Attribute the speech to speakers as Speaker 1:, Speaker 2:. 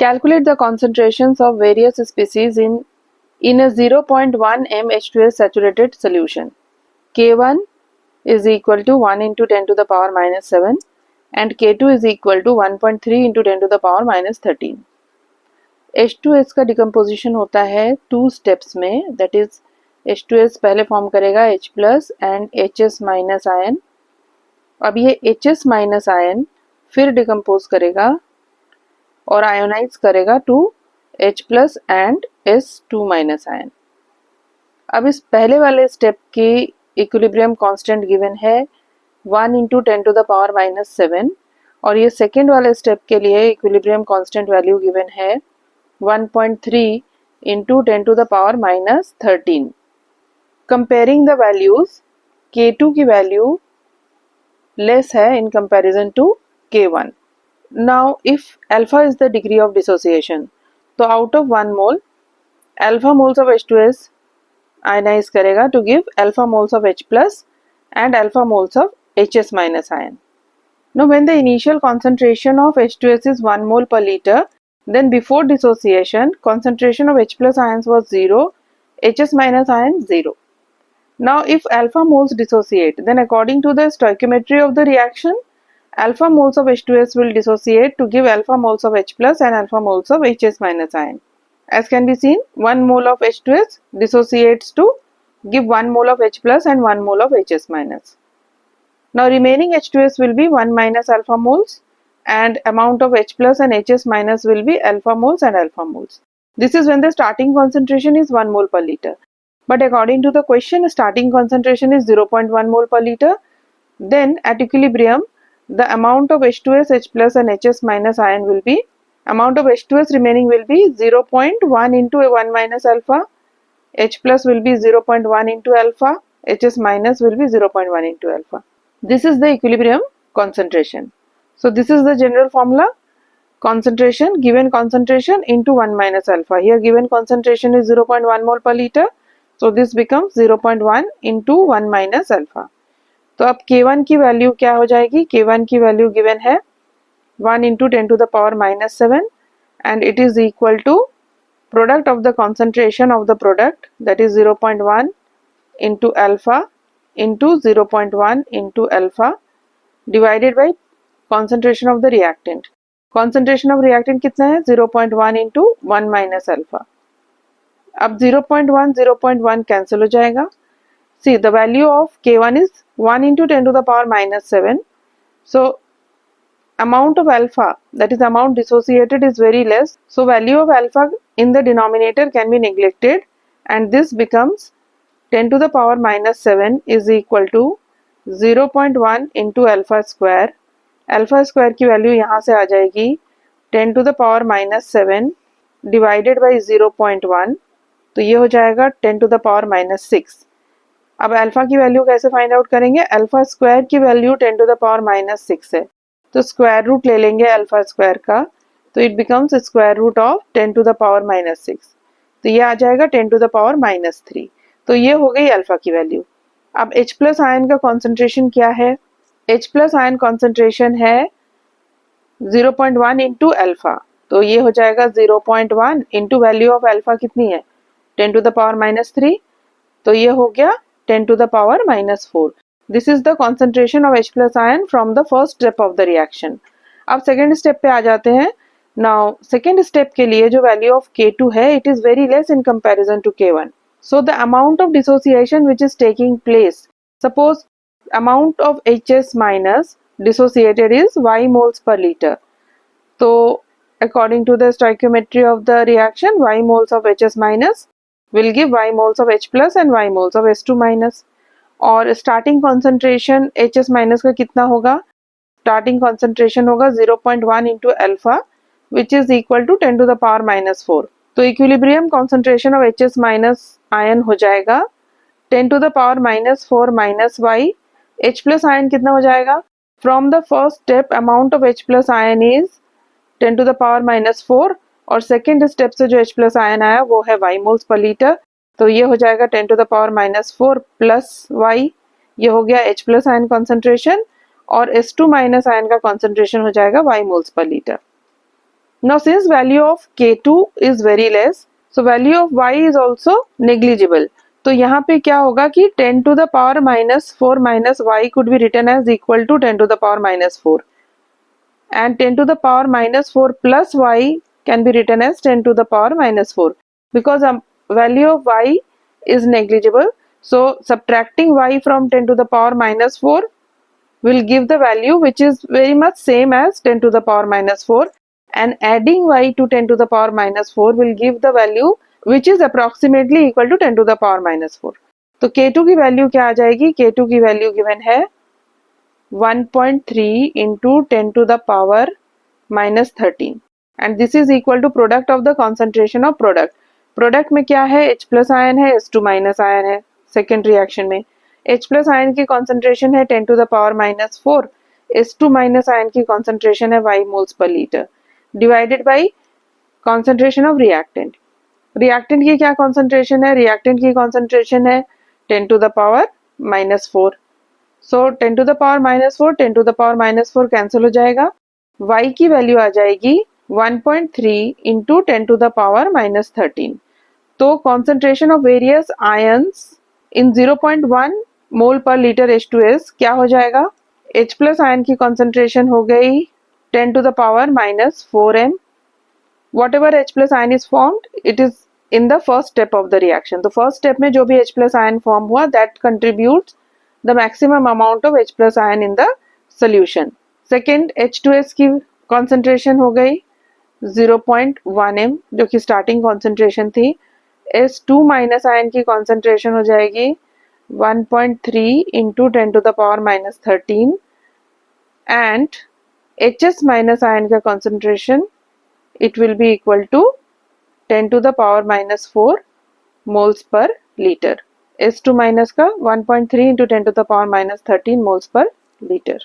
Speaker 1: Calculate the concentrations of various species in a 0.1 m H2S saturated solution. K1 is equal to 1 into 10 to the power minus 7 and K2 is equal to 1.3 into 10 to the power minus 13. H2S का decomposition होता है 2 steps में, that is H2S पहले form करेगा H plus and HS minus ion. अब ये HS minus ion फिर decompose करेगा और आयोनाइज करेगा to H plus and S2 minus ion. अब इस पहले वाले स्टेप की इक्विलिब्रियम कांस्टेंट गिवन है 1 into 10 to the power minus 7 और ये सेकेंड वाले स्टेप के लिए इक्विलिब्रियम कांस्टेंट वैल्यू गिवन है 1.3 into 10 to the power minus 13. Comparing the values, K2 की वैल्यू लेस है in comparison to K1. Now if alpha is the degree of dissociation, तो out of 1 mole alpha moles of H2S ionize करेगा to give alpha moles of H plus and alpha moles of HS minus ion. Now when the initial concentration of H2S is 1 mole per liter, then before dissociation concentration of H plus ions was 0, HS minus ion 0. Now if alpha moles dissociate, then according to the stoichiometry of the reaction, alpha moles of H2S will dissociate to give alpha moles of H plus and alpha moles of HS minus ion. As can be seen, 1 mole of H2S dissociates to give 1 mole of H plus and 1 mole of HS minus. Now remaining H2S will be 1 minus alpha moles and amount of H plus and HS minus will be alpha moles and alpha moles. This is when the starting concentration is 1 mole per liter. But according to the question, starting concentration is 0.1 mole per liter. Then at equilibrium, the amount of H2S, H plus and HS minus ion will be, amount of H2S remaining will be 0.1 into 1 minus alpha, H plus will be 0.1 into alpha, HS minus will be 0.1 into alpha. This is the equilibrium concentration. So this is the general formula, concentration, given concentration into 1 minus alpha. Here given concentration is 0.1 mole per liter. So this becomes 0.1 into 1 minus alpha. तो अब K1 की value क्या हो जाएगी? K1 की value given है 1 into 10 to the power minus 7 and it is equal to product of the concentration of the product, that is 0.1 into alpha into 0.1 into alpha divided by concentration of the reactant. Concentration of reactant कितना है? 0.1 into 1 minus alpha. अब 0.1 cancel हो जाएगा. See, the value of K1 is 1 into 10 to the power minus 7. So amount of alpha, that is amount dissociated, is very less. So value of alpha in the denominator can be neglected and this becomes 10 to the power minus 7 is equal to 0.1 into alpha square. Alpha square की value यहाँ से आ जाएगी 10 to the power minus 7 divided by 0.1. तो ये हो जाएगा 10 to the power minus 6. अब alpha की वैल्यू कैसे फाइंड आउट करेंगे? अल्फा स्क्वायर की value 10 to the power minus 6 है, तो स्क्वायर रूट ले लेंगे अल्फा स्क्वायर का, तो it becomes square root of 10 to the power minus 6. तो ये आ जाएगा 10 टू द पावर माइनस 3. तो ये हो गई अल्फा की वैल्यू. अब H प्लस आयन का कॉन्सेंट्रेशन क्या है? H प्लस आयन कॉन्सेंट्रेशन है 0.1 इंटू अल्फा, तो ये हो जाएगा 0.1 इंटू वैल्यू ऑफ अल्फा कितनी है? 10 टू द पावर माइनस 3, तो ये हो गया 10 to the power minus 4. This is the concentration of H plus ion from the first step of the reaction. अब second step पे आ जाते हैं. Now second step के लिए जो value of K2 है, it is very less in comparison to K1. So the amount of dissociation which is taking place, suppose amount of HS minus dissociated is Y moles per liter. So according to the stoichiometry of the reaction, Y moles of HS minus will give Y moles of H plus and Y moles of S2 minus. और starting concentration HS minus का कितना होगा? Starting concentration होगा 0.1 into alpha which is equal to 10 to the power minus 4. तो equilibrium concentration of HS minus ion हो जाएगा 10 to the power minus 4 minus Y. H plus ion कितना हो जाएगा? From the first step amount of H plus ion is 10 to the power minus 4 और second step से जो H plus ion आया वो है Y मोल्स पर लीटर, तो ये हो जाएगा 10 to the power minus 4 plus Y. ये हो गया H प्लस आयन कॉन्सेंट्रेशन और S2 माइनस आयन का कॉन्सेंट्रेशन हो जाएगा Y moles per litre. Now since value of K2 is very less, so value of Y is also negligible. तो यहाँ पे क्या होगा कि 10 to the power minus 4 minus Y could be written as equal to 10 to the power minus 4, and 10 to the power minus 4 plus Y can be written as 10 to the power minus 4, because value of Y is negligible. So subtracting Y from 10 to the power minus 4 will give the value which is very much same as 10 to the power minus 4, and adding Y to 10 to the power minus 4 will give the value which is approximately equal to 10 to the power minus 4. तो K2 की value क्या आ जाएगी? K2 की value given है 1.3 into 10 to the power minus 13, and this is equal to product of the concentration of product. Product में क्या है? H plus ion है, H2 माइनस आयन है. सेकेंड रिएक्शन में H प्लस आयन की concentration है 10 to the power minus 4, H2 minus ion की concentration है Y moles per litre, divided by concentration of reactant. Reactant की क्या कॉन्सेंट्रेशन है? रिएक्टेंट की कॉन्सेंट्रेशन है 10 to the power minus 4. So 10 to the power minus 4, 10 to the power minus 4 cancel हो जाएगा. Y की वैल्यू आ जाएगी 1.3 into 10 to the power minus 13. तो concentration of various ions in 0.1 मोल पर लीटर H2S क्या हो जाएगा? H प्लस आयन की कॉन्सेंट्रेशन हो गई 10 to the power minus 4m. Whatever H plus ion is formed, it is in the first step of the reaction. तो first step में जो भी H plus ion form हुआ, that contributes the maximum amount of H plus ion in the solution. Second, H2S की concentration हो गई 0.1 m, जो कि starting concentration थी. S2 minus ion की concentration हो जाएगी 1.3 into 10 to the power minus 13, and HS minus ion का concentration it will be equal to 10 to the power minus 4 moles per liter. S2 minus का 1.3 into 10 to the power minus 13 moles per liter.